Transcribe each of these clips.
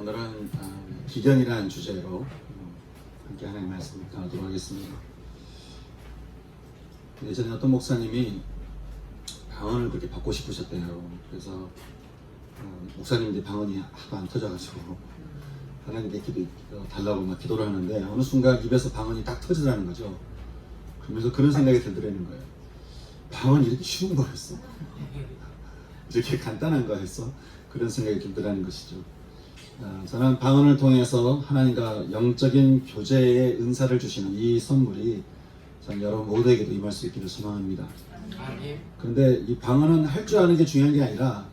오늘은 기경이라는 주제로 함께 하나님 말씀을 나누도록 하겠습니다. 예전에 어떤 목사님이 방언을 그렇게 받고 싶으셨대요. 그래서 목사님들이 방언이 하도 안 터져가지고 하나님께 달라고 막 기도를 하는데 어느 순간 입에서 방언이 딱 터지더라는 거죠. 그러면서 그런 생각이 들더라는 거예요. 방언이 이렇게 쉬운 거였어? 이렇게 간단한 거였어? 그런 생각이 들더라는 것이죠. 저는 방언을 통해서 하나님과 영적인 교제의 은사를 주시는 이 선물이 저는 여러분 모두에게도 임할 수 있기를 소망합니다. 그런데 이 방언은 할 줄 아는 게 중요한 게 아니라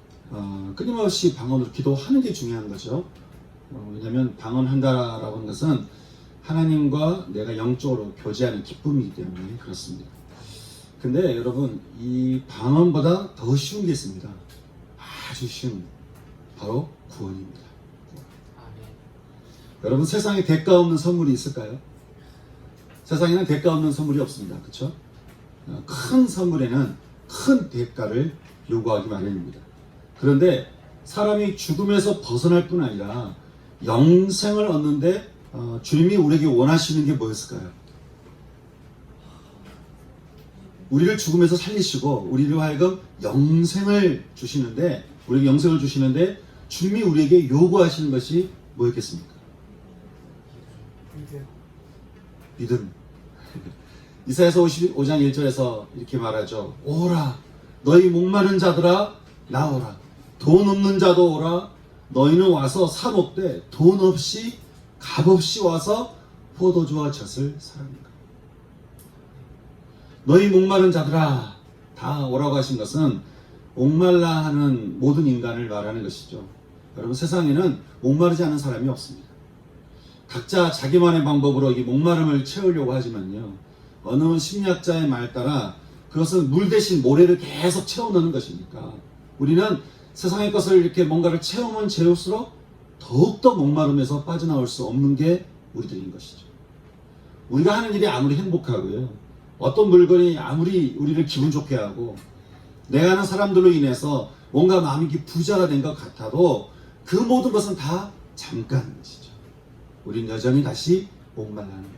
끊임없이 방언으로 기도하는 게 중요한 거죠. 왜냐하면 방언한다라고 하는 것은 하나님과 내가 영적으로 교제하는 기쁨이기 때문에 그렇습니다. 근데 여러분 이 방언보다 더 쉬운 게 있습니다. 아주 쉬운 바로 구원입니다. 여러분 세상에 대가 없는 선물이 있을까요? 세상에는 대가 없는 선물이 없습니다. 그렇죠? 큰 선물에는 큰 대가를 요구하기 마련입니다. 그런데 사람이 죽음에서 벗어날 뿐 아니라 영생을 얻는데 주님이 우리에게 원하시는 게 뭐였을까요? 우리를 죽음에서 살리시고 우리를 하여금 영생을 주시는데 우리에게 영생을 주시는데 주님이 우리에게 요구하시는 것이 뭐였겠습니까? 믿음. 이사야서 55장 1절에서 이렇게 말하죠. 오라 너희 목마른 자들아 나오라 돈 없는 자도 오라 너희는 와서 사 먹되 돈 없이 값없이 와서 포도주와 젖을 사랑한다. 너희 목마른 자들아 다 오라고 하신 것은 목말라 하는 모든 인간을 말하는 것이죠. 여러분 세상에는 목마르지 않은 사람이 없습니다. 각자 자기만의 방법으로 이 목마름을 채우려고 하지만요. 어느 심리학자의 말 따라 그것은 물 대신 모래를 계속 채워넣는 것이니까 우리는 세상의 것을 이렇게 뭔가를 채우면 채울수록 더욱더 목마름에서 빠져나올 수 없는 게 우리들인 것이죠. 우리가 하는 일이 아무리 행복하고요. 어떤 물건이 아무리 우리를 기분 좋게 하고 내가 아는 사람들로 인해서 뭔가 마음이 부자가 된 것 같아도 그 모든 것은 다 잠깐인 것이죠. 우리는 여전히 다시 목말라하는 거예요.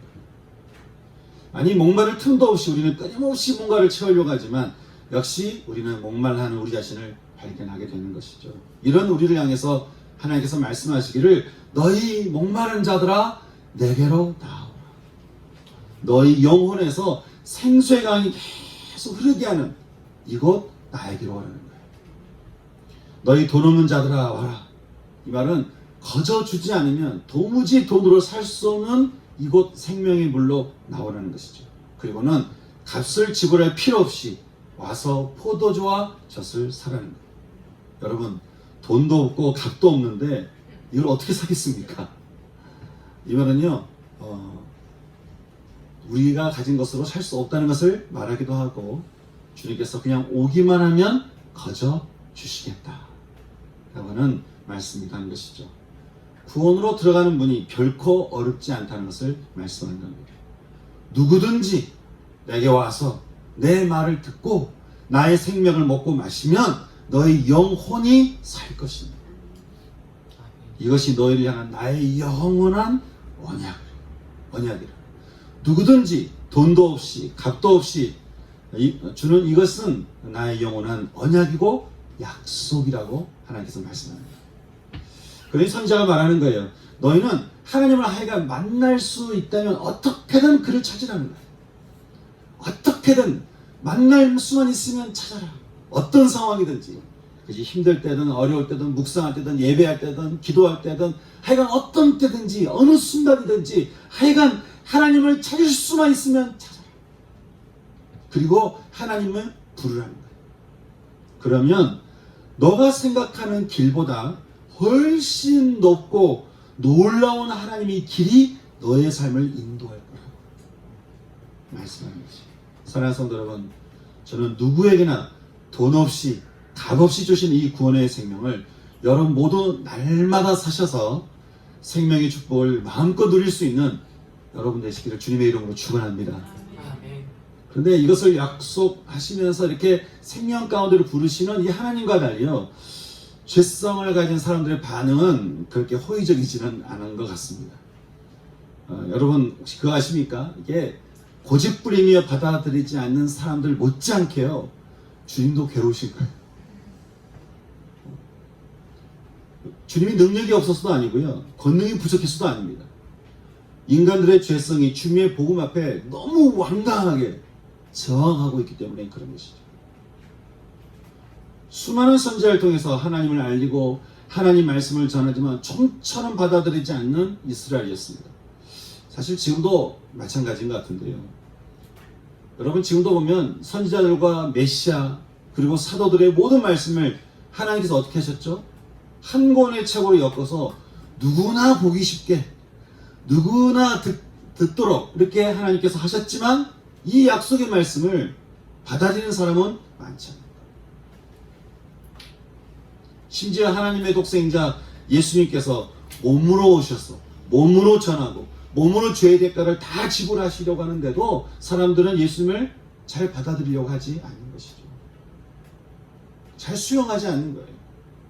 아니 목마를 틈도 없이 우리는 끊임없이 뭔가를 채우려고 하지만 역시 우리는 목말라하는 우리 자신을 발견하게 되는 것이죠. 이런 우리를 향해서 하나님께서 말씀하시기를 너희 목마른 자들아 내게로 나오라. 너희 영혼에서 생수의 강이 계속 흐르게 하는 이곳 나에게로 오라는 거예요. 너희 돈 없는 자들아 와라. 이 말은 거저 주지 않으면 도무지 돈으로 살 수 없는 이곳 생명의 물로 나오라는 것이죠. 그리고는 값을 지불할 필요 없이 와서 포도주와 젖을 사라는 거예요. 여러분 돈도 없고 값도 없는데 이걸 어떻게 사겠습니까? 이 말은요 우리가 가진 것으로 살 수 없다는 것을 말하기도 하고 주님께서 그냥 오기만 하면 거저 주시겠다 라고 하는 말씀이라는 것이죠. 구원으로 들어가는 문이 결코 어렵지 않다는 것을 말씀하는 겁니다. 누구든지 내게 와서 내 말을 듣고 나의 생명을 먹고 마시면 너의 영혼이 살 것입니다. 이것이 너희를 향한 나의 영원한 언약이라. 누구든지 돈도 없이 값도 없이 주는 이것은 나의 영원한 언약이고 약속이라고 하나님께서 말씀합니다. 그러니 선지자가 말하는 거예요. 너희는 하나님을 하여간 만날 수 있다면 어떻게든 그를 찾으라는 거예요. 어떻게든 만날 수만 있으면 찾아라. 어떤 상황이든지 힘들 때든 어려울 때든 묵상할 때든 예배할 때든 기도할 때든 하여간 어떤 때든지 어느 순간이든지 하여간 하나님을 찾을 수만 있으면 찾아라. 그리고 하나님을 부르라는 거예요. 그러면 너가 생각하는 길보다 훨씬 높고 놀라운 하나님의 길이 너의 삶을 인도할 거라고 말씀하는 거지. 사랑하는 성도 여러분, 저는 누구에게나 돈 없이 값 없이 주신 이 구원의 생명을 여러분 모두 날마다 사셔서 생명의 축복을 마음껏 누릴 수 있는 여러분 되시기를 주님의 이름으로 축원합니다. 그런데 이것을 약속하시면서 이렇게 생명 가운데로 부르시는 이 하나님과 달리요 죄성을 가진 사람들의 반응은 그렇게 호의적이지는 않은 것 같습니다. 여러분 혹시 그거 아십니까? 이게 고집부리며 받아들이지 않는 사람들 못지않게요, 주님도 괴로우신 거예요. 주님이 능력이 없어서도 아니고요, 권능이 부족해서도 아닙니다. 인간들의 죄성이 주님의 복음 앞에 너무 완강하게 저항하고 있기 때문에 그런 것이죠. 수많은 선지자를 통해서 하나님을 알리고 하나님 말씀을 전하지만 좀처럼 받아들이지 않는 이스라엘이었습니다. 사실 지금도 마찬가지인 것 같은데요. 여러분 지금도 보면 선지자들과 메시아 그리고 사도들의 모든 말씀을 하나님께서 어떻게 하셨죠? 한 권의 책으로 엮어서 누구나 보기 쉽게 누구나 듣도록 이렇게 하나님께서 하셨지만 이 약속의 말씀을 받아들이는 사람은 많지 않아요. 심지어 하나님의 독생자 예수님께서 몸으로 오셔서 몸으로 전하고 몸으로 죄의 대가를 다 지불하시려고 하는데도 사람들은 예수님을 잘 받아들이려고 하지 않는 것이죠. 잘 수용하지 않는 거예요.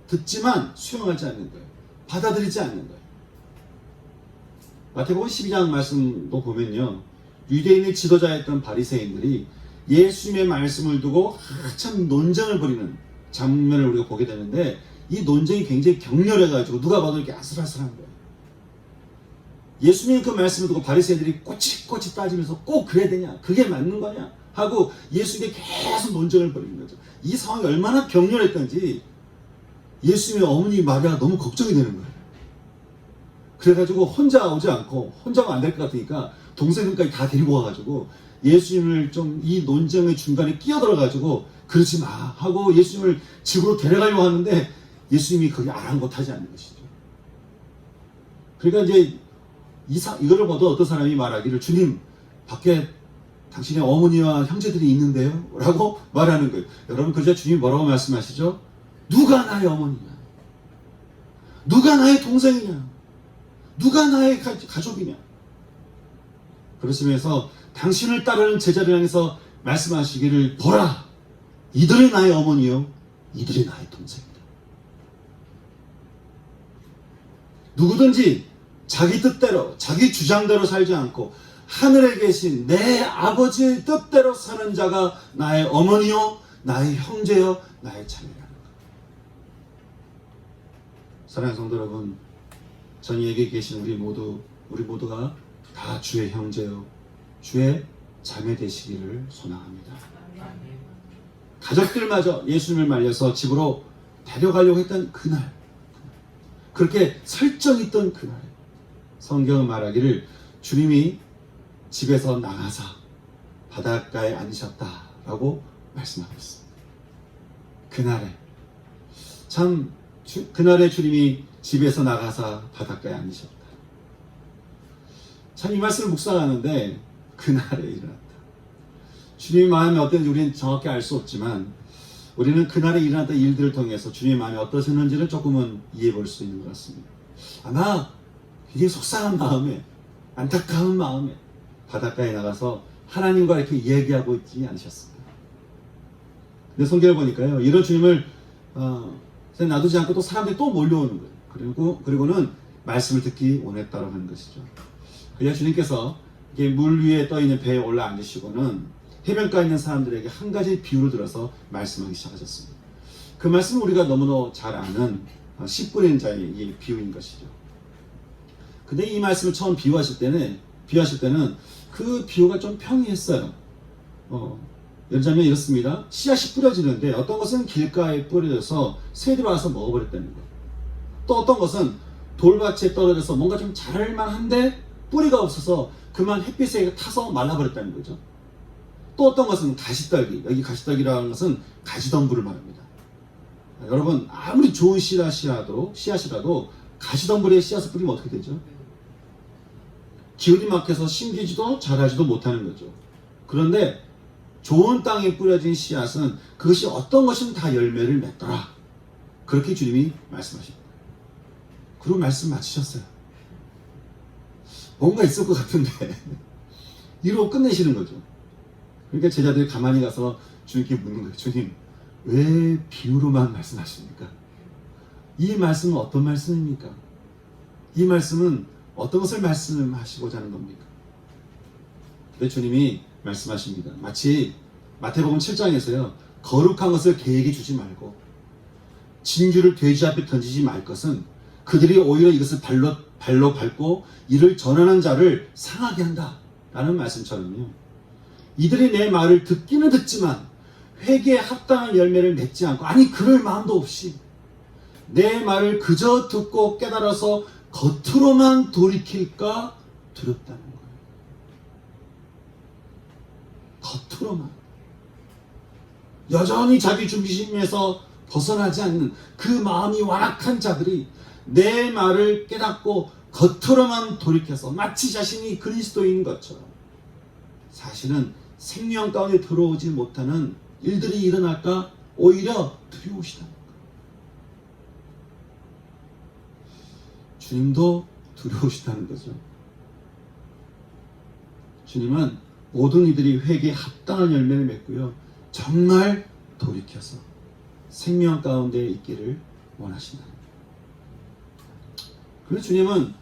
듣지만 수용하지 않는 거예요. 받아들이지 않는 거예요. 마태복음 12장 말씀도 보면요, 유대인의 지도자였던 바리새인들이 예수님의 말씀을 두고 한참 논쟁을 벌이는 장면을 우리가 보게 되는데, 이 논쟁이 굉장히 격렬해가지고 누가 봐도 이렇게 아슬아슬한 거예요. 예수님의 그 말씀을 두고 바리새인들이 꼬치꼬치 따지면서 꼭 그래야 되냐, 그게 맞는 거냐 하고 예수님께 계속 논쟁을 벌이는 거죠. 이 상황이 얼마나 격렬했던지 예수님의 어머니 마리아가 너무 걱정이 되는 거예요. 그래가지고 혼자 오지 않고, 혼자가 안 될 것 같으니까 동생들까지 다 데리고 와가지고 예수님을 좀 이 논쟁의 중간에 끼어들어가지고 그러지 마 하고 예수님을 집으로 데려가려고 하는데 예수님이 거기 아랑곳하지 않는 것이죠. 그러니까 이제 이거를 보도 어떤 사람이 말하기를, 주님 밖에 당신의 어머니와 형제들이 있는데요 라고 말하는 거예요. 여러분 그러자 주님이 뭐라고 말씀하시죠? 누가 나의 어머니냐, 누가 나의 동생이냐, 누가 나의 가족이냐. 그러시면서 당신을 따르는 제자를 향해서 말씀하시기를, 보라, 이들이 나의 어머니요 이들이 나의 동생이다. 누구든지 자기 뜻대로 자기 주장대로 살지 않고 하늘에 계신 내 아버지의 뜻대로 사는 자가 나의 어머니요 나의 형제요 나의 자매라는 것. 사랑하는 성도 여러분, 전 여기 계신 우리 모두가 다 주의 형제요 주의 자매 되시기를 소망합니다. 가족들마저 예수님을 말려서 집으로 데려가려고 했던 그날, 그렇게 설정 있던 그날에 성경은 말하기를 주님이 집에서 나가사 바닷가에 앉으셨다라고 말씀하고 있습니다. 그날에 참 그날에 주님이 집에서 나가사 바닷가에 앉으셨다. 참 이 말씀을 묵상하는데 그날에 일어났다. 주님의 마음이 어땠는지 우리는 정확히 알 수 없지만 우리는 그날에 일어났던 일들을 통해서 주님의 마음이 어떠셨는지를 조금은 이해해 볼 수 있는 것 같습니다. 아마 굉장히 속상한 마음에, 안타까운 마음에 바닷가에 나가서 하나님과 이렇게 이야기하고 있지 않으셨습니다. 근데 성경을 보니까요, 이런 주님을 놔두지 않고 또 사람들이 또 몰려오는 거예요. 그리고는 말씀을 듣기 원했다고 하는 것이죠. 그래서 주님께서 이게 물 위에 떠 있는 배에 올라 앉으시고는 해변가에 있는 사람들에게 한 가지 비유를 들어서 말씀하기 시작하셨습니다. 그 말씀은 우리가 너무나 잘 아는 씨 뿌리는 자의 비유인 것이죠. 근데 이 말씀을 처음 비유하실 때는 그 비유가 좀 평이했어요. 예를 들자면 이렇습니다. 씨앗이 뿌려지는데 어떤 것은 길가에 뿌려져서 새들이 와서 먹어버렸다는 거예요. 또 어떤 것은 돌밭에 떨어져서 뭔가 좀 자랄만한데 뿌리가 없어서 그만 햇빛에 타서 말라버렸다는 거죠. 또 어떤 것은 가시떨기, 여기 가시떨기라는 것은 가시덤불을 말합니다. 여러분 아무리 좋은 씨앗이라도 가시덤불에 씨앗을 뿌리면 어떻게 되죠? 기운이 막혀서 심기지도 자라지도 못하는 거죠. 그런데 좋은 땅에 뿌려진 씨앗은 그것이 어떤 것은 다 열매를 맺더라. 그렇게 주님이 말씀하십니다. 그리고 말씀 마치셨어요. 뭔가 있을 것 같은데 이러고 끝내시는 거죠. 그러니까 제자들이 가만히 가서 주님께 묻는 거예요. 주님, 왜 비유로만 말씀하십니까? 이 말씀은 어떤 말씀입니까? 이 말씀은 어떤 것을 말씀하시고자 하는 겁니까? 근데 주님이 말씀하십니다. 마치 마태복음 7장에서요. 거룩한 것을 개에게 주지 말고 진주를 돼지 앞에 던지지 말 것은 그들이 오히려 이것을 발로 밟고 이를 전하는 자를 상하게 한다 라는 말씀처럼요. 이들이 내 말을 듣기는 듣지만 회개에 합당한 열매를 맺지 않고, 아니 그럴 마음도 없이 내 말을 그저 듣고 깨달아서 겉으로만 돌이킬까 두렵다는 거예요. 겉으로만. 여전히 자기 중심에서 벗어나지 않는 그 마음이 완악한 자들이 내 말을 깨닫고 겉으로만 돌이켜서 마치 자신이 그리스도인 것처럼 사실은 생명 가운데 들어오지 못하는 일들이 일어날까 오히려 두려우시다는 거예요. 주님도 두려우시다는 거죠. 주님은 모든 이들이 회개에 합당한 열매를 맺고요. 정말 돌이켜서 생명 가운데 있기를 원하신다. 그래서 주님은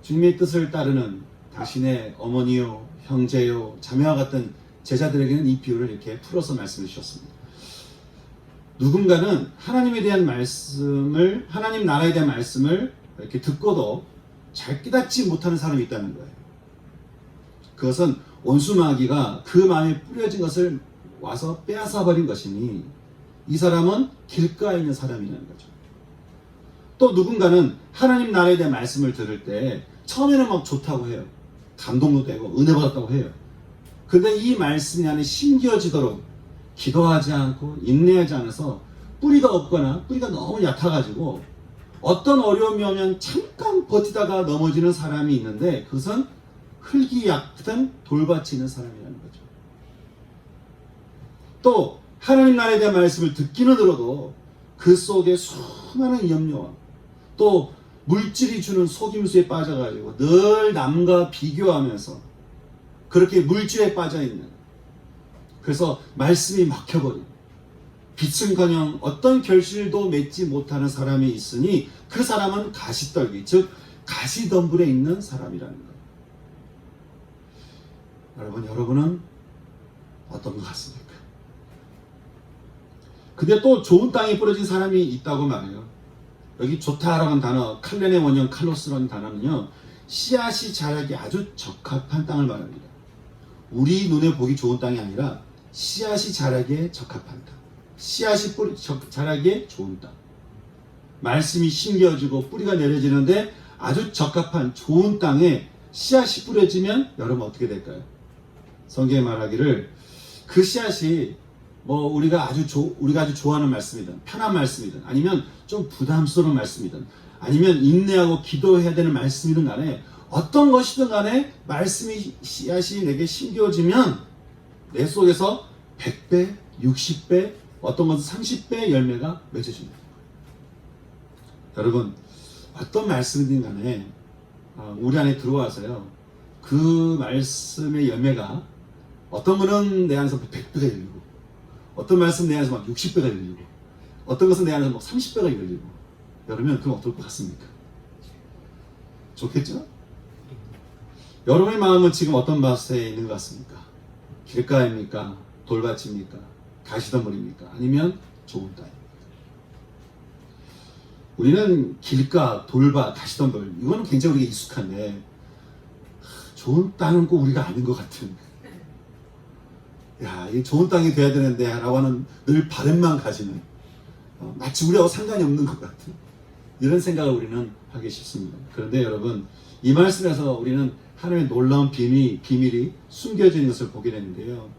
주님의 뜻을 따르는 당신의 어머니요, 형제요, 자매와 같은 제자들에게는 이 비유를 이렇게 풀어서 말씀해 주셨습니다. 누군가는 하나님에 대한 말씀을, 하나님 나라에 대한 말씀을 이렇게 듣고도 잘 깨닫지 못하는 사람이 있다는 거예요. 그것은 원수마귀가 그 마음에 뿌려진 것을 와서 빼앗아 버린 것이니 이 사람은 길가에 있는 사람이라는 거죠. 또 누군가는 하나님 나라에 대한 말씀을 들을 때 처음에는 막 좋다고 해요. 감동도 되고 은혜 받았다고 해요. 근데 이 말씀이 안에 심겨지도록 기도하지 않고 인내하지 않아서 뿌리가 없거나 뿌리가 너무 얕아가지고 어떤 어려움이 오면 잠깐 버티다가 넘어지는 사람이 있는데 그것은 흙이 얕은 돌밭이 있는 사람이라는 거죠. 또 하나님 나라에 대한 말씀을 듣기는 들어도 그 속에 수많은 염려와 또 물질이 주는 속임수에 빠져가지고 늘 남과 비교하면서 그렇게 물질에 빠져있는, 그래서 말씀이 막혀버린, 빛은커녕 어떤 결실도 맺지 못하는 사람이 있으니 그 사람은 가시떨기, 즉 가시덤불에 있는 사람이라는 거예요. 여러분은 어떤 것 같습니까? 근데 또 좋은 땅에 뿌려진 사람이 있다고 말해요. 여기 좋다라고 하는 단어, 칼렌의 원형 칼로스라는 단어는요, 씨앗이 자라기 아주 적합한 땅을 말합니다. 우리 눈에 보기 좋은 땅이 아니라 씨앗이 자라기에 적합한 땅, 씨앗이 자라기에 좋은 땅, 말씀이 심겨지고 뿌리가 내려지는데 아주 적합한 좋은 땅에 씨앗이 뿌려지면 여러분 어떻게 될까요? 성경에 말하기를 그 씨앗이 우리가 아주 좋아하는 말씀이든 편한 말씀이든 아니면 좀 부담스러운 말씀이든 아니면 인내하고 기도해야 되는 말씀이든 간에 어떤 것이든 간에 말씀이 씨앗이 내게 심겨지면 내 속에서 100배, 60배, 어떤 것은 30배 열매가 맺어집니다. 여러분 어떤 말씀이든 간에 우리 안에 들어와서요, 그 말씀의 열매가 어떤 거는 내 안에서 100배가 열리고 어떤 말씀 내 안에서 막 60배가 열리고 어떤 것은 내 안에서 막 30배가 열리고, 여러분 그럼 어떨 것 같습니까? 좋겠죠? 여러분의 마음은 지금 어떤 밭에 있는 것 같습니까? 길가입니까? 돌밭입니까? 가시덤불입니까? 아니면 좋은 땅입니까? 우리는 길가, 돌밭, 가시덤불 이거는 굉장히 우리가 익숙한데 좋은 땅은 꼭 우리가 아닌 것 같은, 이 좋은 땅이 돼야 되는데 라고 하는 늘 바람만 가지는, 마치 우리하고 상관이 없는 것 같은 이런 생각을 우리는 하기 쉽습니다. 그런데 여러분 이 말씀에서 우리는 하나님의 놀라운 비밀이 숨겨져 있는 것을 보게 되는데요,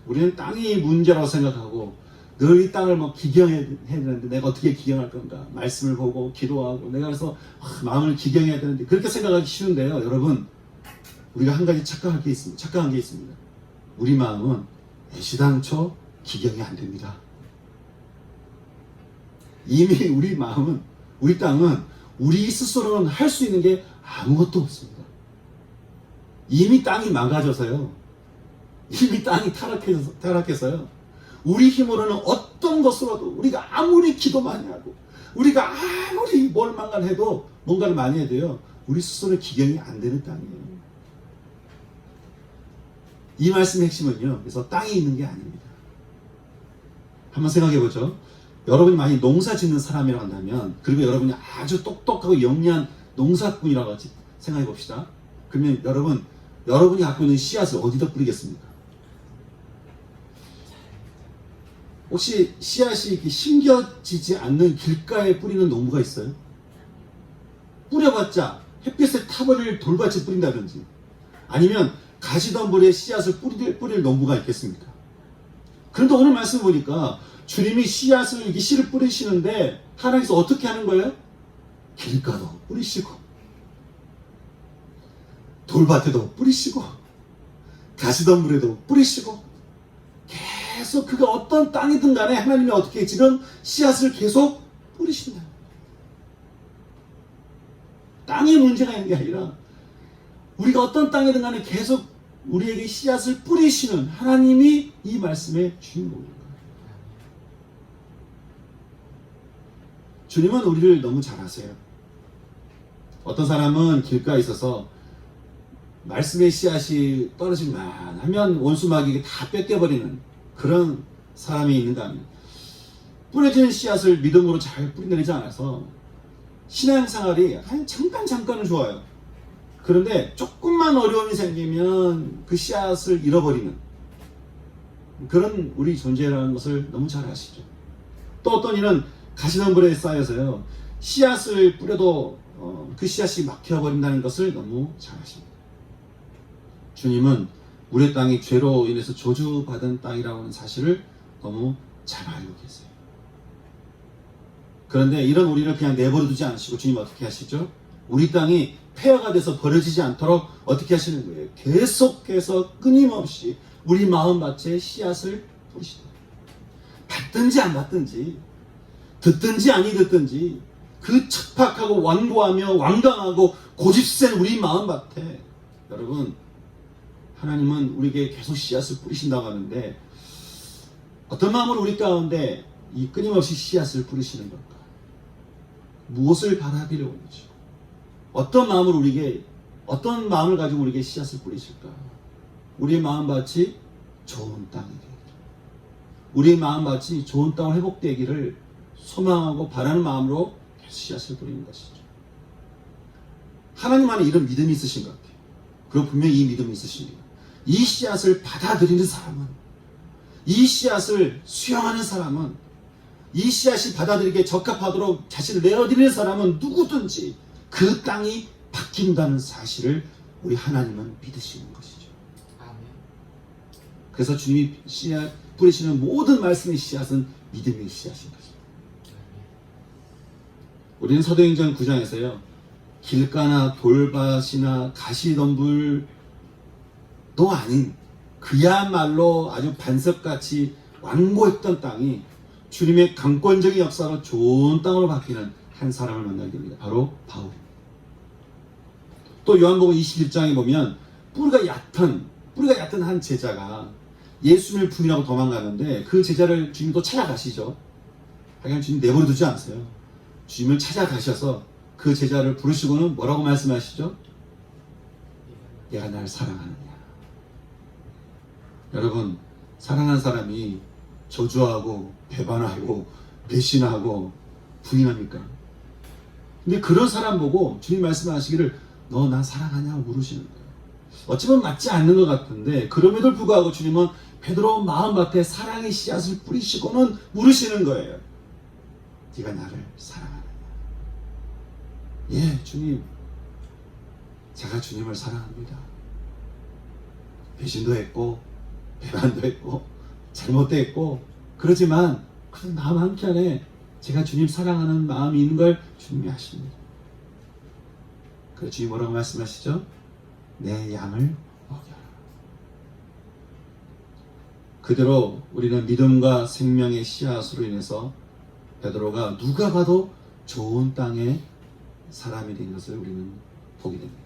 우리는 땅이 문제라고 생각하고 늘 이 땅을 기경해야 되는데 내가 어떻게 기경할 건가, 말씀을 보고 기도하고 내가 그래서 마음을 기경해야 되는데 그렇게 생각하기 쉬운데요, 여러분 우리가 한 가지 착각한 게 있습니다. 우리 마음은 애시당초 기경이 안 됩니다. 이미 우리 마음은, 우리 땅은 우리 스스로는 할 수 있는 게 아무것도 없습니다. 이미 땅이 망가져서요, 이미 땅이 타락해서요, 우리 힘으로는 어떤 것으로도 우리가 아무리 기도 많이 하고 우리가 아무리 뭘 망간해도 뭔가를 많이 해도요, 우리 스스로 기경이 안 되는 땅이에요. 이 말씀의 핵심은요, 그래서 땅에 있는 게 아닙니다. 한번 생각해 보죠. 여러분이 많이 농사 짓는 사람이라고 한다면, 그리고 여러분이 아주 똑똑하고 영리한 농사꾼이라고 생각해 봅시다. 그러면 여러분이 갖고 있는 씨앗을 어디다 뿌리겠습니까? 혹시 씨앗이 이렇게 심겨지지 않는 길가에 뿌리는 농부가 있어요? 뿌려봤자 햇빛에 타버릴 돌밭에 뿌린다든지, 아니면 가시덤불에 씨앗을 뿌릴 농부가 있겠습니까? 그런데 오늘 말씀 보니까 주님이 씨앗을 이렇게 씨를 뿌리시는데 하나님께서 어떻게 하는 거예요? 길가도 뿌리시고, 돌밭에도 뿌리시고, 가시덤불에도 뿌리시고, 계속 그가 어떤 땅이든 간에 하나님이 어떻게 지금 씨앗을 계속 뿌리신다. 땅에 문제가 있는 게 아니라 우리가 어떤 땅이든 간에 계속 우리에게 씨앗을 뿌리시는 하나님이 이 말씀의 주인공입니다. 주님은 우리를 너무 잘 아세요. 어떤 사람은 길가에 있어서 말씀의 씨앗이 떨어질만 하면 원수마귀에게 다 뺏겨버리는 그런 사람이 있는가 하면, 뿌려진 씨앗을 믿음으로 잘 뿌려내지 않아서 신앙생활이 한 잠깐은 좋아요. 그런데 조금만 어려움이 생기면 그 씨앗을 잃어버리는 그런 우리 존재라는 것을 너무 잘 아시죠. 또 어떤 이는 가시덤불에 쌓여서요, 씨앗을 뿌려도 그 씨앗이 막혀버린다는 것을 너무 잘 아십니다. 주님은 우리의 땅이 죄로 인해서 저주받은 땅이라고 하는 사실을 너무 잘 알고 계세요. 그런데 이런 우리를 그냥 내버려 두지 않으시고 주님 어떻게 하시죠? 우리 땅이 폐허가 돼서 버려지지 않도록 어떻게 하시는 거예요? 계속해서 끊임없이 우리 마음밭에 씨앗을 뿌리시다. 받든지 안 받든지, 듣든지 아니 듣든지, 그 척박하고 완고하며 완강하고 고집센 우리 마음밭에, 여러분, 하나님은 우리에게 계속 씨앗을 뿌리신다고 하는데, 어떤 마음으로 우리 가운데 이 끊임없이 씨앗을 뿌리시는 걸까? 무엇을 바라기를 원하시고, 어떤 마음을 가지고 우리에게 씨앗을 뿌리실까? 우리의 마음밭이 좋은 땅이 되기를, 우리의 마음밭이 좋은 땅으로 회복되기를 소망하고 바라는 마음으로 계속 씨앗을 뿌리는 것이죠. 하나님 안에 이런 믿음이 있으신 것 같아요. 그리고 분명히 이 믿음이 있으십니다. 이 씨앗을 받아들이는 사람은, 이 씨앗을 수용하는 사람은, 이 씨앗이 받아들이기에 적합하도록 자신을 내어드리는 사람은 누구든지 그 땅이 바뀐다는 사실을 우리 하나님은 믿으시는 것이죠. 아멘. 그래서 주님이 씨앗 뿌리시는 모든 말씀의 씨앗은 믿음의 씨앗인 것입니다. 우리는 사도행전 9장에서요, 길가나 돌밭이나 가시덤불도 아닌 그야말로 아주 반석같이 완고했던 땅이 주님의 강권적인 역사로 좋은 땅으로 바뀌는 한 사람을 만나게 됩니다. 바로 바울입니다. 또 요한복음 21장에 보면 뿌리가 얕은 한 제자가 예수님을 부인하고 도망가는데, 그 제자를 주님이 또 찾아가시죠. 하여간 주님 내버려 두지 않으세요. 주님을 찾아가셔서 그 제자를 부르시고는 뭐라고 말씀하시죠? 내가 날 사랑하느냐. 여러분, 사랑하는 사람이 저주하고 배반하고 배신하고 부인합니까? 근데 그런 사람 보고 주님 말씀하시기를 너 나 사랑하냐고 물으시는 거예요. 어찌보면 맞지 않는 것 같은데, 그럼에도 불구하고 주님은 베드로 마음밭에 사랑의 씨앗을 뿌리시고는 물으시는 거예요. 네가 나를 사랑하느냐. 예, 주님, 제가 주님을 사랑합니다. 배신도 했고 배반도 했고 잘못도 했고, 그러지만 그 마음 한켠에 제가 주님 사랑하는 마음이 있는 걸 주님이 아십니다. 그래서 주님 뭐라고 말씀하시죠? 내 양을 먹여라. 그대로 우리는 믿음과 생명의 씨앗으로 인해서 베드로가 누가 봐도 좋은 땅의 사람이 된 것을 우리는 보게 됩니다.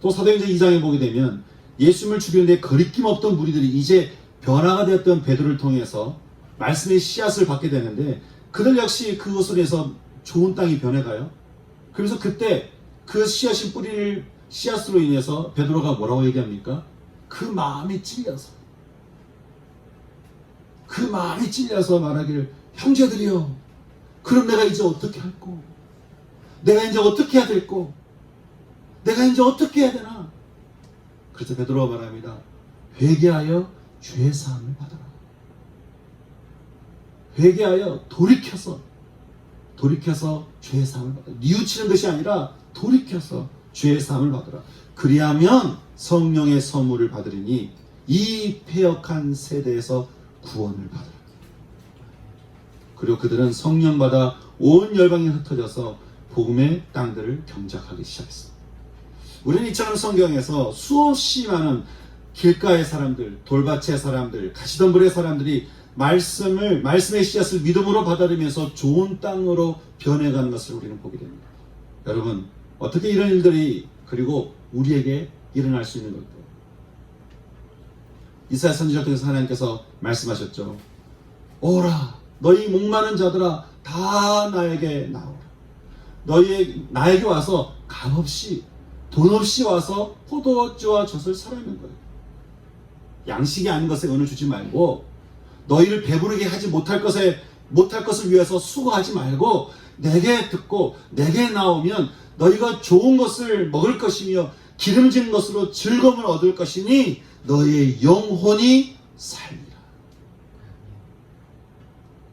또 사도행전 2장에 보게 되면 예수님을 죽이는데 거리낌 없던 무리들이 이제 변화가 되었던 베드로를 통해서 말씀의 씨앗을 받게 되는데, 그들 역시 그것을 해서 좋은 땅이 변해가요. 그래서 그때 그 씨앗이 뿌릴 씨앗으로 인해서 베드로가 뭐라고 얘기합니까? 그 마음이 찔려서 말하기를 형제들이여, 그럼 내가 이제 어떻게 할꼬? 내가 이제 어떻게 해야 될꼬? 내가 이제 어떻게 해야 되나? 그래서 베드로가 말합니다. 회개하여 죄 사함을 받아라. 회개하여 돌이켜서 죄 사함을 받아라. 뉘우치는 것이 아니라 돌이켜서 죄 사함을 받아라. 그리하면 성령의 선물을 받으리니 이 패역한 세대에서 구원을 받아라. 그리고 그들은 성령 받아 온 열방에 흩어져서 복음의 땅들을 경작하기 시작했습니다. 우리는 이처럼 성경에서 수없이 많은 길가의 사람들, 돌밭의 사람들, 가시덤불의 사람들이 말씀의 씨앗을 믿음으로 받아들이면서 좋은 땅으로 변해가는 것을 우리는 보게 됩니다. 여러분, 어떻게 이런 일들이 그리고 우리에게 일어날 수 있는 걸까요? 이사야 선지자를 통해서 하나님께서 말씀하셨죠. 오라, 너희 목마른 자들아, 다 나에게 나오라. 나에게 와서 값없이, 돈 없이 와서 포도주와 젖을 사라는 거예요. 양식이 아닌 것에 은을 주지 말고, 너희를 배부르게 하지 못할 것을 위해서 수고하지 말고, 내게 듣고 내게 나오면 너희가 좋은 것을 먹을 것이며 기름진 것으로 즐거움을 얻을 것이니 너희의 영혼이 살리라.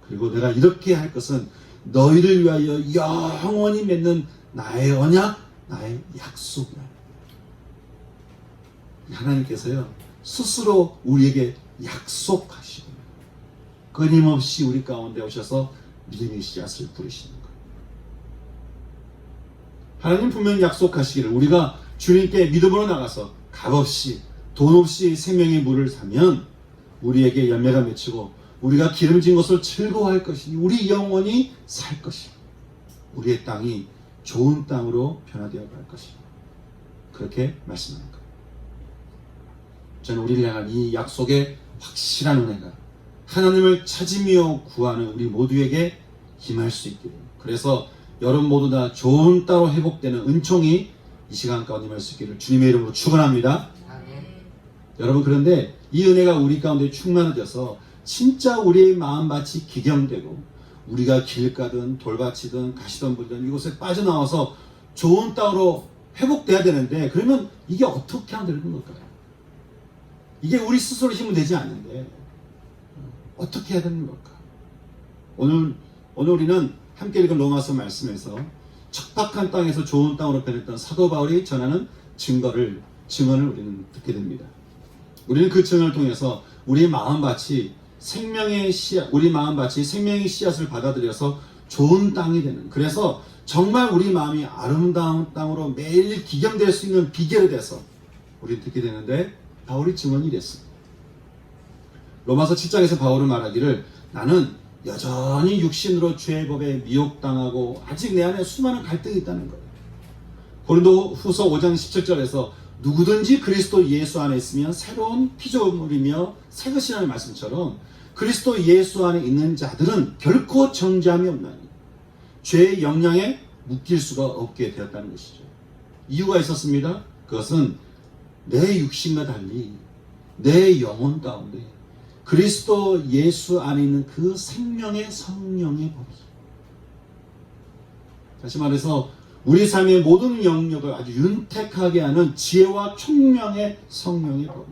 그리고 내가 이렇게 할 것은 너희를 위하여 영원히 맺는 나의 언약, 나의 약속이라. 하나님께서요, 스스로 우리에게 약속하시고 끊임없이 우리 가운데 오셔서 믿음의 씨앗을 뿌리시는 거예요. 하나님 분명히 약속하시기를 우리가 주님께 믿음으로 나가서 값없이, 돈 없이 생명의 물을 사면 우리에게 열매가 맺히고 우리가 기름진 것을 즐거워할 것이니 우리 영혼이 살 것이고 우리의 땅이 좋은 땅으로 변화되어 갈 것이고 그렇게 말씀하는 거예요. 저는 우리를 향한 이 약속의 확실한 은혜가 하나님을 찾으며 구하는 우리 모두에게 임할 수 있기를. 그래서 여러분 모두 다 좋은 땅으로 회복되는 은총이 이 시간 가운데 임할 수 있기를 주님의 이름으로 축원합니다. 여러분, 그런데 이 은혜가 우리 가운데 충만해져서 진짜 우리의 마음밭이 기경되고 우리가 길가든 돌밭이든 가시덤불이든 이곳에 빠져나와서 좋은 땅으로 회복돼야 되는데, 그러면 이게 어떻게 하면 되는 걸까요? 이게 우리 스스로 힘은 되지 않는데 어떻게 해야 되는 걸까? 오늘 우리는 함께 읽은 로마서 말씀에서 척박한 땅에서 좋은 땅으로 변했던 사도 바울이 전하는 증언을 우리는 듣게 됩니다. 우리는 그 증언을 통해서 우리 마음밭이 생명의 씨앗을 받아들여서 좋은 땅이 되는, 그래서 정말 우리 마음이 아름다운 땅으로 매일 기경될 수 있는 비결에 대해서 우리는 듣게 되는데, 바울이 증언이 이랬습니다. 로마서 7장에서 바울은 말하기를 나는 여전히 육신으로 죄의 법에 미혹당하고 아직 내 안에 수많은 갈등이 있다는 거예요. 고린도 후서 5장 17절에서 누구든지 그리스도 예수 안에 있으면 새로운 피조물이며 새 것이라는 말씀처럼 그리스도 예수 안에 있는 자들은 결코 정죄함이 없나니 죄의 영향에 묶일 수가 없게 되었다는 것이죠. 이유가 있었습니다. 그것은 내 육신과 달리 내 영혼 가운데 그리스도 예수 안에 있는 그 생명의 성령의 법이, 다시 말해서 우리 삶의 모든 영역을 아주 윤택하게 하는 지혜와 총명의 성령의 법이,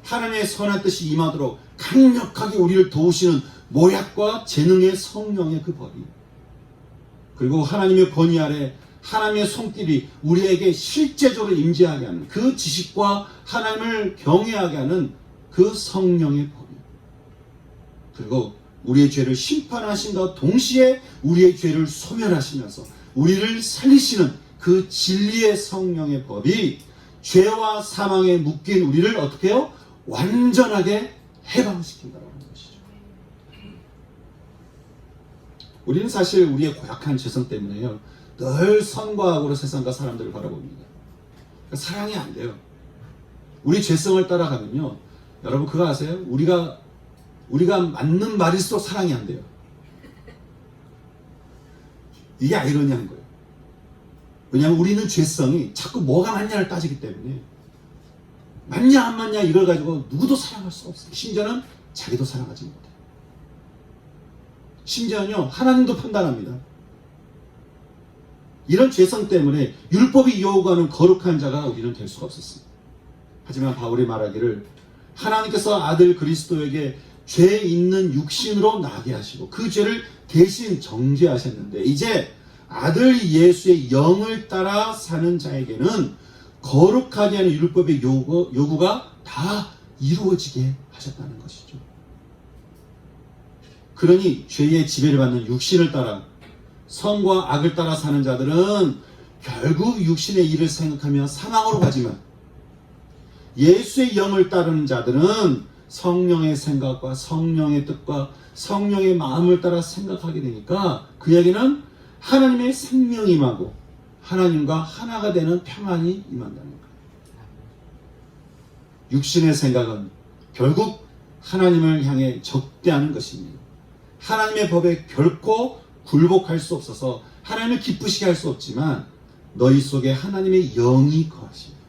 하나님의 선한 뜻이 임하도록 강력하게 우리를 도우시는 모략과 재능의 성령의 그 법이, 그리고 하나님의 권위 아래 하나님의 손길이 우리에게 실제적으로 임재하게 하는 그 지식과 하나님을 경외하게 하는 그 성령의 법이, 그리고 우리의 죄를 심판하신과 동시에 우리의 죄를 소멸하시면서 우리를 살리시는 그 진리의 성령의 법이 죄와 사망에 묶인 우리를 어떻게 해요? 완전하게 해방시킨다는 것이죠. 우리는 사실 우리의 고약한 죄성 때문에요, 늘 선과 악으로 세상과 사람들을 바라봅니다. 사랑이 안 돼요. 우리 죄성을 따라가면요, 여러분 그거 아세요? 우리가 맞는 말일수록 사랑이 안 돼요. 이게 아이러니한 거예요. 왜냐하면 우리는 죄성이 자꾸 뭐가 맞냐를 따지기 때문에 맞냐 안 맞냐 이걸 가지고 누구도 사랑할 수 없어요. 심지어는 자기도 사랑하지 못해요. 심지어는요 하나님도 판단합니다. 이런 죄성 때문에 율법이 요구하는 거룩한 자가 우리는 될 수가 없었습니다. 하지만 바울이 말하기를 하나님께서 아들 그리스도에게 죄 있는 육신으로 나게 하시고 그 죄를 대신 정죄하셨는데 이제 아들 예수의 영을 따라 사는 자에게는 거룩하게 하는 율법의 요구가 다 이루어지게 하셨다는 것이죠. 그러니 죄의 지배를 받는 육신을 따라 선과 악을 따라 사는 자들은 결국 육신의 일을 생각하며 사망으로 가지만 예수의 영을 따르는 자들은 성령의 생각과 성령의 뜻과 성령의 마음을 따라 생각하게 되니까 그에게는 하나님의 생명이 임하고 하나님과 하나가 되는 평안이 임한다는 거예요. 육신의 생각은 결국 하나님을 향해 적대하는 것입니다. 하나님의 법에 결코 굴복할 수 없어서 하나님을 기쁘시게 할 수 없지만 너희 속에 하나님의 영이 거하십니다.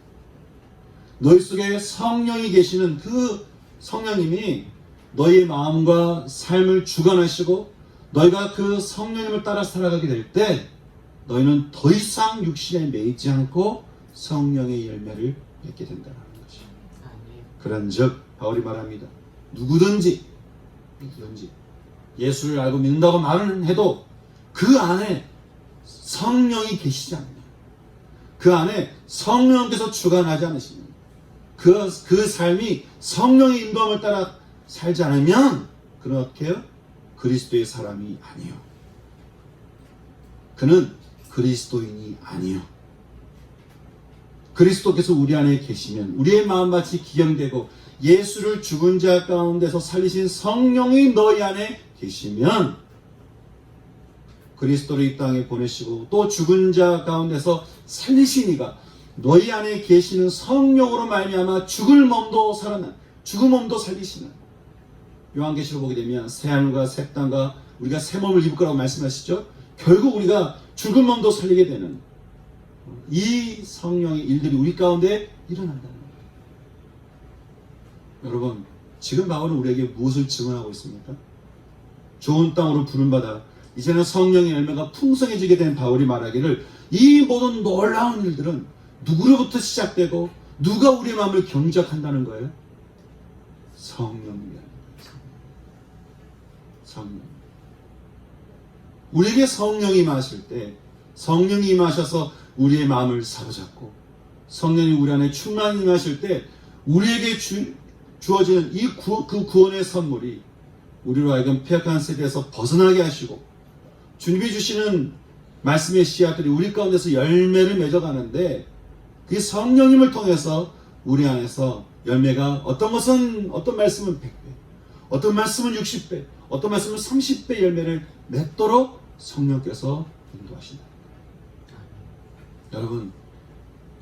너희 속에 성령이 계시는 그 성령님이 너희의 마음과 삶을 주관하시고 너희가 그 성령님을 따라 살아가게 될 때 너희는 더 이상 육신에 매이지 않고 성령의 열매를 맺게 된다는 것이죠. 그런즉 바울이 말합니다. 누구든지 예수를 알고 믿는다고 말은 해도 그 안에 성령이 계시지 않느냐, 그 안에 성령께서 주관하지 않으시느냐, 그 삶이 성령의 인도함을 따라 살지 않으면 그렇게 그리스도의 사람이 아니요, 그는 그리스도인이 아니요. 그리스도께서 우리 안에 계시면 우리의 마음밭이 기경되고 예수를 죽은 자 가운데서 살리신 성령이 너희 안에 계시면 그리스도를 이 땅에 보내시고 또 죽은 자 가운데서 살리신 이가 너희 안에 계시는 성령으로 말미암아 죽을 몸도 살아난 죽은 몸도 살리시는 요한계시록 보게 되면 새하늘과 새 땅과 우리가 새 몸을 입을 거라고 말씀하시죠. 결국 우리가 죽은 몸도 살리게 되는 이 성령의 일들이 우리 가운데 일어난다는 거예요. 여러분, 지금 바울은 우리에게 무엇을 증언하고 있습니까? 좋은 땅으로 부름받아 이제는 성령의 열매가 풍성해지게 된 바울이 말하기를 이 모든 놀라운 일들은 누구로부터 시작되고 누가 우리의 마음을 경작한다는 거예요? 성령이라는 거예요. 성령. 우리에게 성령이 임하실 때 성령이 임하셔서 우리의 마음을 사로잡고 성령이 우리 안에 충만히 임하실 때 우리에게 주어지는 그 구원의 선물이 우리로 하여금 폐역한 세대에서 벗어나게 하시고 주님이 주시는 말씀의 씨앗들이 우리 가운데서 열매를 맺어가는데 그 성령님을 통해서 우리 안에서 열매가 어떤 말씀은 100배, 어떤 말씀은 60배, 어떤 말씀은 30배 열매를 맺도록 성령께서 인도하신다. 여러분,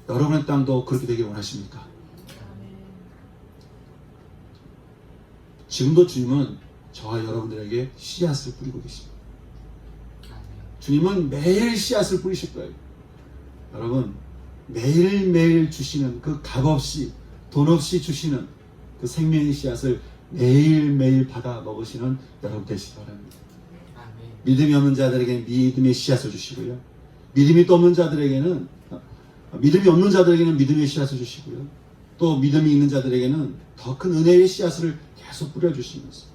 여러분의 땅도 그렇게 되길 원하십니까? 지금도 주님은 저와 여러분들에게 씨앗을 뿌리고 계십니다. 주님은 매일 씨앗을 뿌리실 거예요. 여러분, 매일매일 주시는 그 값없이 돈 없이 주시는 그 생명의 씨앗을 매일매일 받아 먹으시는 여러분 되시기 바랍니다. 믿음이 없는 자들에게는 믿음의 씨앗을 주시고요. 믿음이 없는 자들에게는 믿음의 씨앗을 주시고요. 또 믿음이 있는 자들에게는 더 큰 은혜의 씨앗을 계속 뿌려주시면서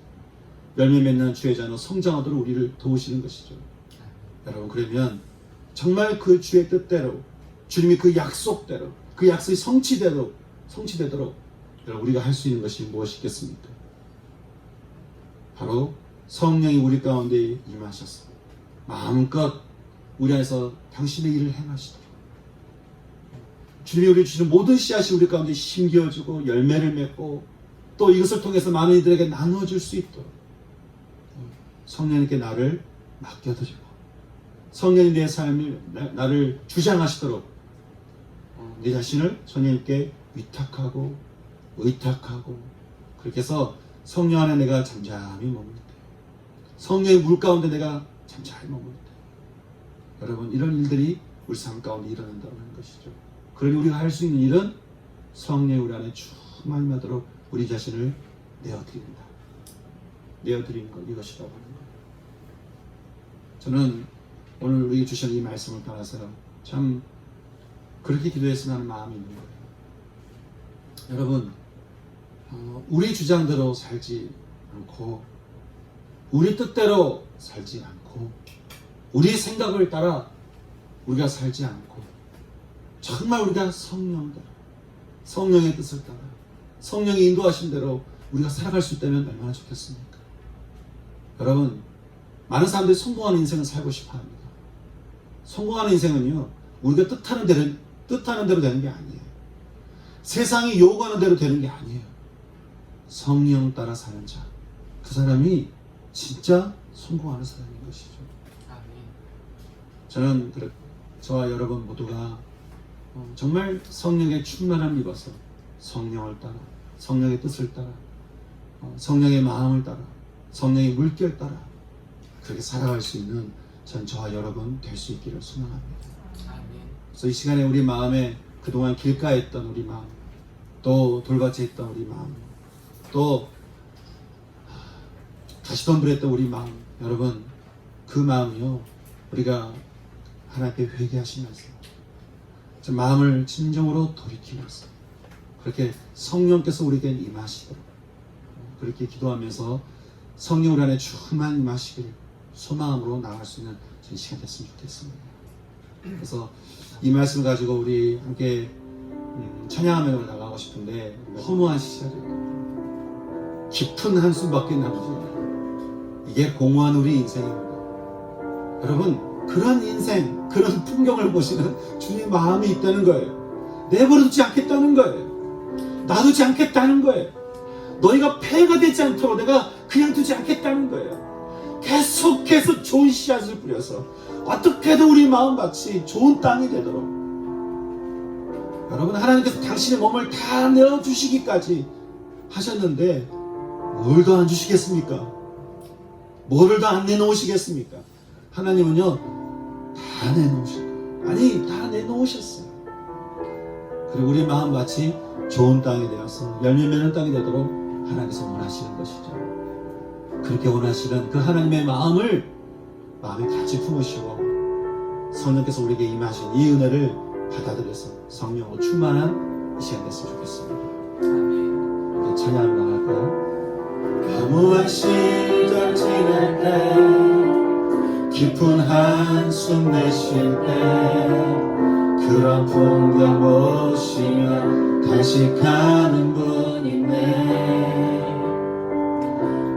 열매 맺는 주의 자는 성장하도록 우리를 도우시는 것이죠. 여러분, 그러면 정말 그 주의 뜻대로 주님이 그 약속대로 그 약속이 성취되도록 여러분, 우리가 할 수 있는 것이 무엇이 있겠습니까? 바로 성령이 우리 가운데 임하셔서 마음껏 우리 안에서 당신의 일을 행하시도록 주님이 우리 주시는 모든 씨앗이 우리 가운데 심겨주고 열매를 맺고 또 이것을 통해서 많은 이들에게 나누어줄 수 있도록 성령님께 나를 맡겨드리고 성령이 내 삶을 나를 주장하시도록 내 자신을 성령님께 위탁하고 의탁하고 그렇게 해서 성령 안에 내가 잠잠히 머물 때 성령의 물 가운데 내가 잠잠히 머물 때 여러분, 이런 일들이 우리 삶 가운데 일어난다고 하는 것이죠. 그러니 우리가 할 수 있는 일은 성령이 우리 안에 충만하도록 우리 자신을 내어드립니다. 내어드리는 것, 이것이라고 하는 거예요. 저는 오늘 우리에게 주신 이 말씀을 따라서 참 그렇게 기도했으면 하는 마음이 있는 거예요. 여러분, 우리 주장대로 살지 않고 우리 뜻대로 살지 않고 우리 생각을 따라 우리가 살지 않고 정말 우리가 성령대로, 성령의 뜻을 따라 성령이 인도하신 대로 우리가 살아갈 수 있다면 얼마나 좋겠습니까? 여러분, 많은 사람들이 성공하는 인생을 살고 싶어 합니다. 성공하는 인생은요, 우리가 뜻하는 대로 되는 게 아니에요. 세상이 요구하는 대로 되는 게 아니에요. 성령 따라 사는 자, 그 사람이 진짜 성공하는 사람인 것이죠. 저는 저와 여러분 모두가 정말 성령의 충만함을 입어서 성령을 따라, 성령의 뜻을 따라, 성령의 마음을 따라, 성령의 물결 따라 그렇게 살아갈 수 있는 저와 여러분 될 수 있기를 소망합니다. 그래서 이 시간에 우리 마음에 그동안 길가에 있던 우리 마음, 또 돌밭에 있던 우리 마음, 또 가시덤불했던 우리 마음, 여러분 그 마음이요, 우리가 하나님께 회개하시면서 저 마음을 진정으로 돌이키면서 그렇게 성령께서 우리에게 임하시도록 그렇게 기도하면서 성령 우리 안에 충만 임하시길 소망으로 나아갈 수 있는 시간 됐으면 좋겠습니다. 그래서 이 말씀을 가지고 우리 함께 찬양하며 나가고 싶은데, 허무한 시절이에요. 깊은 한숨밖에 남지, 이게 공허한 우리 인생입니다. 여러분, 그런 인생, 그런 풍경을 보시는 주님 마음이 있다는 거예요. 내버려두지 않겠다는 거예요. 놔두지 않겠다는 거예요. 너희가 폐가 되지 않도록 내가 그냥 두지 않겠다는 거예요. 계속해서 좋은 씨앗을 뿌려서 어떻게든 우리 마음같이 좋은 땅이 되도록, 여러분, 하나님께서 당신의 몸을 다 내어주시기까지 하셨는데 뭘 더 안 주시겠습니까? 뭐를 더 안 내놓으시겠습니까? 하나님은요, 다 내놓으셨어요. 아니, 다 내놓으셨어요. 그리고 우리 마음같이 좋은 땅이 되어서 열매 맺는 땅이 되도록 하나님께서 원하시는 것이죠. 그렇게 원하시는 그 하나님의 마음을 마음에 같이 품으시고 성령께서 우리에게 임하신 이 은혜를 받아들여서 성령으로 충만한 이 시간 됐으면 좋겠습니다. 아멘. 찬양으로 나갈까요? 허무한 시절 지낼 때, 깊은 한숨 내쉴 때, 그런 풍경 보시며 탄식하는 분 있네.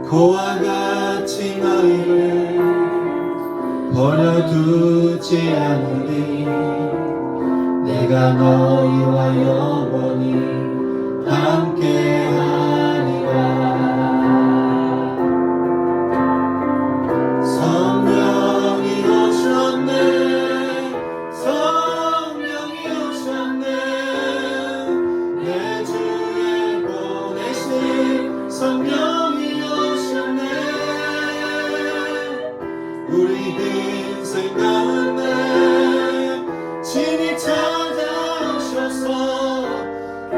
고와 같이 너희를 버려두지 않으리. 내가 너희와 영원히 함께하리라. 성령이 오셨네, 성령이 오셨네. 내 주에 보내신 성령이 오셨네. 우리 인생 가운데 진이 찾아오셔서 그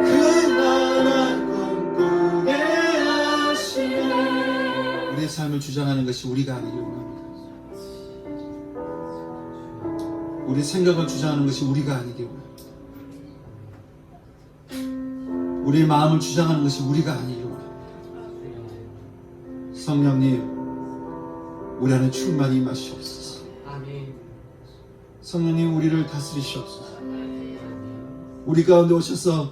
나라 꿈꾸게 하시네. 우리의 삶을 주장하는 것이 우리가 아니기를 원합니다. 우리 생각을 주장하는 것이 우리가 아니기를 원합니다. 우리의 마음을 주장하는 것이 우리가 아니기를 원합니다. 성령님, 우리 안에 충만히 임하시옵소서. 성령님, 우리를 다스리시옵소서. 우리 가운데 오셔서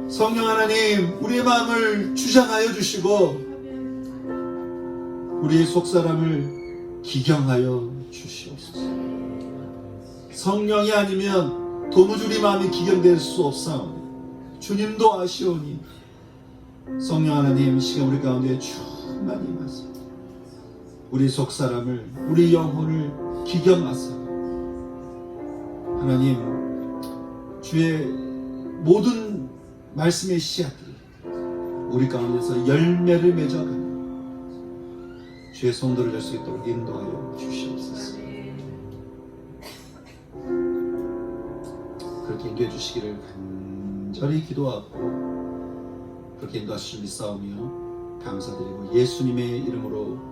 성령 하나님, 우리의 마음을 주장하여 주시고 우리의 속사람을 기경하여 주시옵소서. 성령이 아니면 도무지 우리 마음이 기경될 수 없사오니 주님도 아시오니 성령 하나님, 시간 우리 가운데 충만히 임하소서. 우리 속사람을, 우리 영혼을 기경하사 하나님, 주의 모든 말씀의 씨앗들이 우리 가운데서 열매를 맺어가는 주의 성도를 될 수 있도록 인도하여 주시옵소서. 그렇게 인도해 주시기를 간절히 기도하고 그렇게 인도하시길 믿사오며 감사드리고 예수님의 이름으로